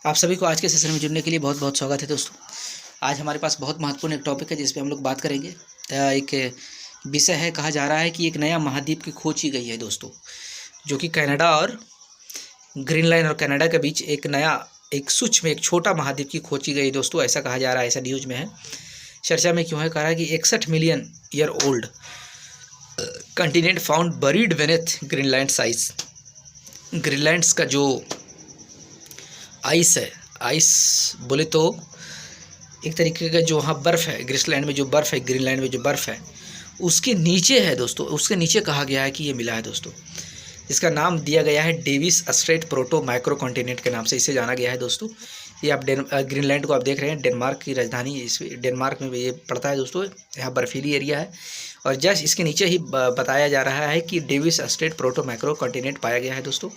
आप सभी को आज के सेशन में जुड़ने के लिए बहुत बहुत स्वागत है दोस्तों। आज हमारे पास बहुत महत्वपूर्ण एक टॉपिक है जिस पे हम लोग बात करेंगे। एक विषय है, कहा जा रहा है कि एक नया महाद्वीप की खोज की गई है दोस्तों, जो कि कनाडा और ग्रीनलैंड और कनाडा के बीच एक सूक्ष्म एक छोटा महाद्वीप की खोज की गई दोस्तों। ऐसा कहा जा रहा है, ऐसा न्यूज में है। चर्चा में क्यों है, कहा है कि 61 million year old continent found buried beneath Greenland size. Greenlands का जो आइस है, आइस बोले तो एक तरीके का जो वहाँ बर्फ़ है, ग्रीनलैंड में जो बर्फ़ है, ग्रीनलैंड में जो बर्फ़ है उसके नीचे है दोस्तों। उसके नीचे कहा गया है कि ये मिला है दोस्तों। इसका नाम दिया गया है Davis Strait proto micro continent के नाम से इसे जाना गया है दोस्तों। ये आप ग्रीनलैंड को आप देख रहे हैं, डेनमार्क की राजधानी इस डेनमार्क में ये पड़ता है दोस्तों। यहाँ बर्फीली एरिया है और जस्ट इसके नीचे ही बताया जा रहा है कि Davis Strait proto micro continent पाया गया है दोस्तों।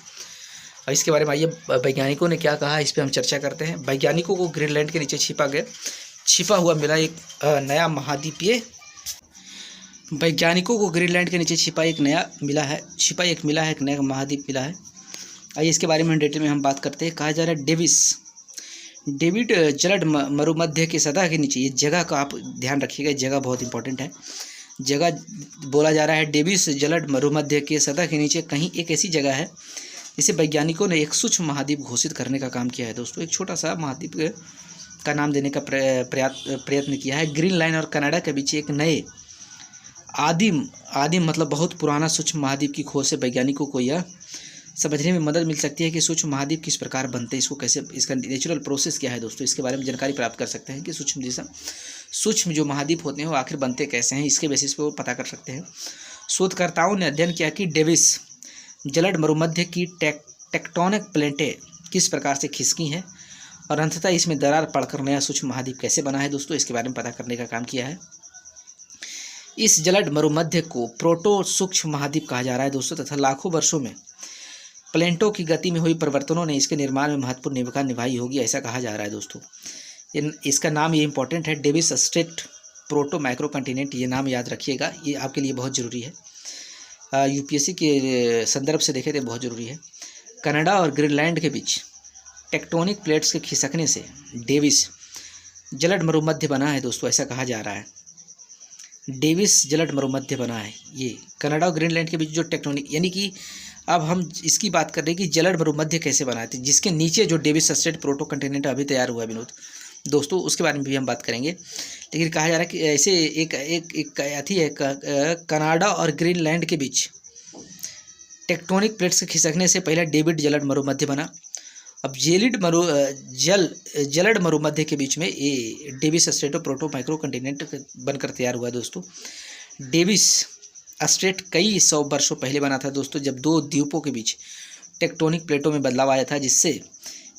और इसके बारे में आइए वैज्ञानिकों ने क्या कहा इस पर हम चर्चा करते हैं। वैज्ञानिकों को ग्रीनलैंड के नीचे छिपा हुआ मिला एक नया महाद्वीपीय वैज्ञानिकों को ग्रीनलैंड के नीचे छिपा एक नया महाद्वीप मिला है। आइए इसके बारे में डिटेल में हम बात करते हैं। कहा जा रहा है डेविड जलड मरुमध्य की सतह के नीचे, ये जगह का आप ध्यान रखिएगा, जगह बहुत इंपॉर्टेंट है। जगह बोला जा रहा है डेविस जलड मरुमध्य के सतह के नीचे कहीं एक ऐसी जगह है जिसे वैज्ञानिकों ने एक सूक्ष्म महाद्वीप घोषित करने का काम किया है दोस्तों। एक छोटा सा महाद्वीप का नाम देने का प्रयत्न किया है। ग्रीनलैंड और कनाडा के बीच एक नए आदिम मतलब बहुत पुराना सूक्ष्म महाद्वीप की खोज से वैज्ञानिकों को यह समझने में मदद मिल सकती है कि सूक्ष्म महाद्वीप किस प्रकार बनते हैं, इसको कैसे, इसका नेचुरल प्रोसेस क्या है दोस्तों। इसके बारे में जानकारी प्राप्त कर सकते हैं कि सूक्ष्म जो महाद्वीप होते हैं वो आखिर बनते कैसे हैं, इसके बेसिस पे वो पता कर सकते हैं। शोधकर्ताओं ने अध्ययन किया कि डेविस जलड मरुमध्य की टेक्टोनिक प्लेटें किस प्रकार से खिसकी हैं और अंततः इसमें दरार पड़कर नया सूक्ष्म महाद्वीप कैसे बना है दोस्तों। इसके बारे में पता करने का काम किया है। इस जलड मरुमध्य को प्रोटो सूक्ष्म महाद्वीप कहा जा रहा है दोस्तों, तथा लाखों वर्षों में प्लेटों की गति में हुई परिवर्तनों ने इसके निर्माण में महत्वपूर्ण भूमिका निभाई होगी, ऐसा कहा जा रहा है दोस्तों। इसका नाम ये इंपॉर्टेंट है, Davis Strait proto micro continent. ये नाम याद रखिएगा, ये आपके लिए बहुत ज़रूरी है। यूपीएससी के संदर्भ से देखें तो बहुत ज़रूरी है। कनाडा और ग्रीनलैंड के बीच टेक्टोनिक प्लेट्स के खिसकने से डेविस जलड मरुमध्य बना है दोस्तों, ऐसा कहा जा रहा है। डेविस जलड मरुमध्य बना है ये कनाडा और ग्रीनलैंड के बीच जो टेक्टोनिक, यानी कि अब हम इसकी बात कर रहे हैं कि जलड मरुमध्य कैसे बना थे, जिसके नीचे जो डेविस स्ट्रेट प्रोटो कॉन्टिनेंट अभी तैयार हुआ है विनोद दोस्तों, उसके बारे में भी हम बात करेंगे। लेकिन कहा जा रहा है कि ऐसे एक अथी है, कनाडा और ग्रीनलैंड के बीच टेक्टोनिक प्लेट्स के खिसकने से पहले डेविड जलड मरुमध्य बना। अब जलड मरुमध्य के बीच में ये Davis Strait proto micro continent बनकर तैयार हुआ दोस्तों। डेविस स्ट्रेट कई सौ वर्षों पहले बना था दोस्तों, जब दो द्वीपों के बीच टेक्टोनिक प्लेटों में बदलाव आया था, जिससे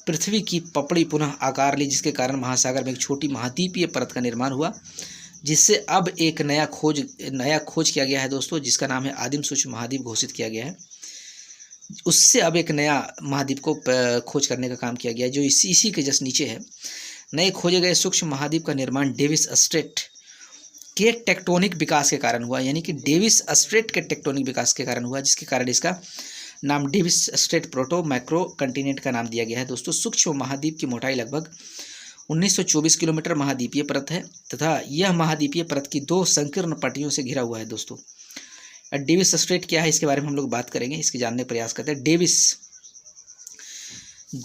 पृथ्वी की पपड़ी पुनः आकार ली, जिसके कारण महासागर में एक छोटी महाद्वीपीय परत का निर्माण हुआ, जिससे अब एक नया खोज किया गया है दोस्तों, जिसका नाम है आदिम सूक्ष्म महाद्वीप घोषित किया गया है। उससे अब एक नया महाद्वीप को खोज करने का काम किया गया है, जो इसी के जस्ट नीचे है। नए खोजे गए सूक्ष्म महाद्वीप का निर्माण डेविस स्ट्रेट के टेक्टोनिक विकास के कारण हुआ, यानी कि डेविस स्ट्रेट के टेक्टोनिक विकास के कारण हुआ, जिसके कारण इसका नाम Davis Strait proto micro continent का नाम दिया गया है दोस्तों। सूक्ष्म महाद्वीप की मोटाई लगभग 1924 किलोमीटर महाद्वीपीय परत है तथा यह महाद्वीपीय परत की दो संकीर्ण पट्टियों से घिरा हुआ है दोस्तों। डेविस स्ट्रेट क्या है, इसके बारे में हम लोग बात करेंगे, इसके जानने का प्रयास करते हैं। डेविस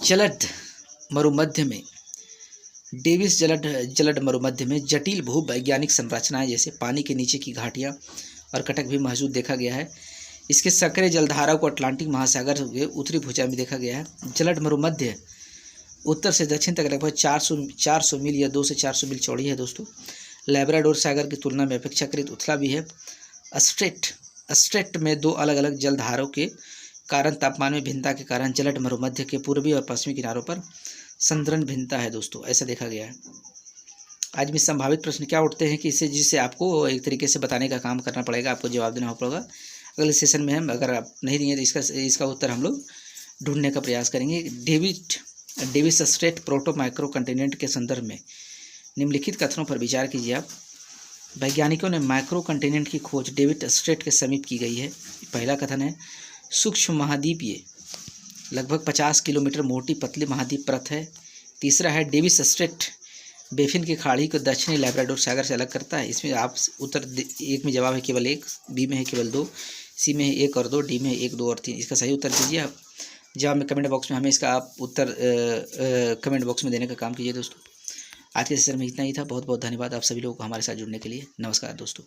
जलड मरुमध्य में जटिल भूवैज्ञानिक संरचनाएं जैसे पानी के नीचे की घाटियां और कटक भी मौजूद देखा गया है। इसके सक्रिय जलधारा को अटलांटिक महासागर के उत्तरी भुजा में देखा गया है। जलड मरुमध्य उत्तर से दक्षिण तक लगभग 400 मील या 2 से 400 मील चौड़ी है दोस्तों। लैब्राडोर सागर की तुलना में अपेक्षाकृत उथला भी है। स्ट्रेट में दो अलग अलग जलधाराओं के कारण तापमान में भिन्नता के कारण जलड मरुमध्य के पूर्वी और पश्चिमी किनारों पर संतरण भिन्नता है दोस्तों, ऐसा देखा गया है। आज में संभावित प्रश्न क्या उठते हैं कि जिससे आपको एक तरीके से बताने का काम करना पड़ेगा, आपको जवाब देना पड़ेगा। अगले सेशन में हम, अगर आप नहीं देंगे तो इसका उत्तर हम लोग ढूंढने का प्रयास करेंगे। Davis Strait proto micro continent के संदर्भ में निम्नलिखित कथनों पर विचार कीजिए आप। वैज्ञानिकों ने माइक्रो कॉन्टिनेंट की खोज डेविड स्ट्रेट के समीप की गई है। पहला कथन है, सूक्ष्म महाद्वीपीय लगभग 50 किलोमीटर मोटी पतली महाद्वीप परत है। तीसरा है डेविस स्ट्रेट, बेफिन की खाड़ी को दक्षिणी लैब्राडोर सागर से अलग करता है। इसमें आप उत्तर एक में जवाब है केवल 1, बी में है केवल 2, सी में है 1 और 2, डी में है 1, 2 और 3। इसका सही उत्तर दीजिए आप जवाब में कमेंट बॉक्स में, हमें इसका आप उत्तर कमेंट बॉक्स में देने का काम कीजिए दोस्तों। आज के सेशन में इतना ही था। बहुत बहुत धन्यवाद आप सभी लोगों को हमारे साथ जुड़ने के लिए। नमस्कार दोस्तों।